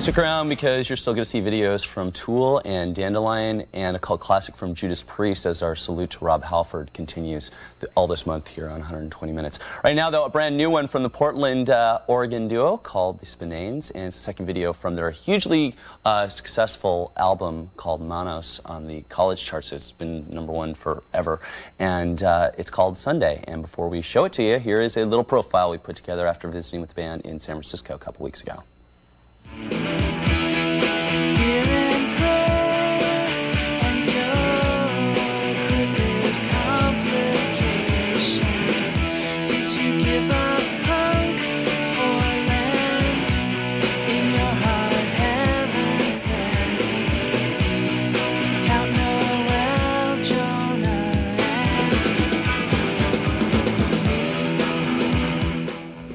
Stick around because you're still going to see videos from Tool and Dandelion and a cult classic from Judas Priest as our salute to Rob Halford continues all this month here on 120 Minutes. Right now, though, a brand new one from the Portland, Oregon duo called the Spinanes, and it's the second video from their hugely successful album called Manos on the college charts. It's been #1 forever, and it's called Sunday. And before we show it to you, here is a little profile we put together after visiting with the band in San Francisco a couple weeks ago.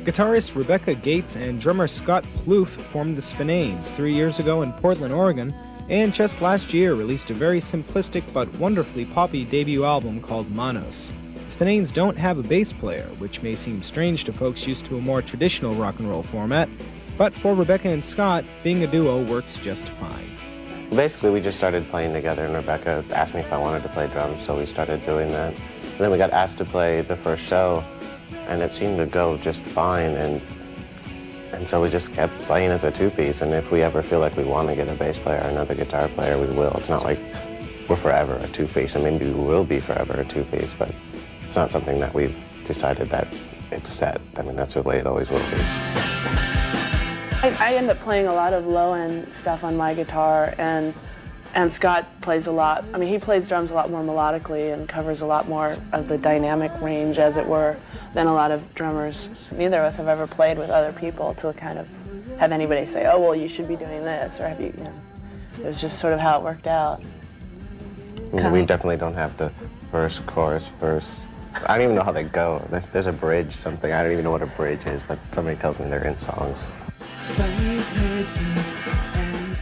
Guitarist Rebecca Gates and drummer Scott Plouffe formed the Spinanes 3 years ago in Portland, Oregon, and just last year released a very simplistic but wonderfully poppy debut album called Manos. The Spinanes don't have a bass player, which may seem strange to folks used to a more traditional rock and roll format, but for Rebecca and Scott, being a duo works just fine. Basically, we just started playing together, and Rebecca asked me if I wanted to play drums, so we started doing that. And then we got asked to play the first show, and it seemed to go just fine, and so we just kept playing as a two-piece, and if we ever feel like we want to get a bass player or another guitar player, we will. It's not like we're forever a two-piece, and maybe we will be forever a two-piece, but it's not something that we've decided that it's set. I mean, that's the way it always will be. I end up playing a lot of low-end stuff on my guitar, and Scott plays a lot. I mean, he plays drums a lot more melodically and covers a lot more of the dynamic range, as it were, than a lot of drummers. Neither of us have ever played with other people to kind of have anybody say, oh, well, you should be doing this, or have you, you know. It was just sort of how it worked out. We definitely don't have the verse, chorus, verse. I don't even know how they go. There's a bridge, something. I don't even know what a bridge is, but somebody tells me they're in songs.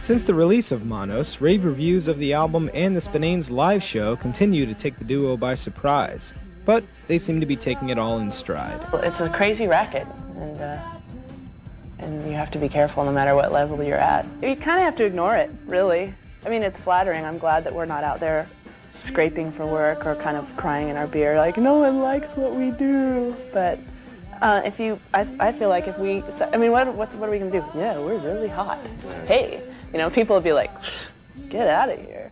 Since the release of Manos, rave reviews of the album and the Spinanes live show continue to take the duo by surprise, but they seem to be taking it all in stride. It's a crazy racket, and you have to be careful no matter what level you're at. You kind of have to ignore it, really. I mean, it's flattering. I'm glad that we're not out there scraping for work or kind of crying in our beer, like, no one likes what we do. But I feel like if we, I mean, what are we gonna do? Yeah, we're really hot. Hey. You know, people would be like, get out of here.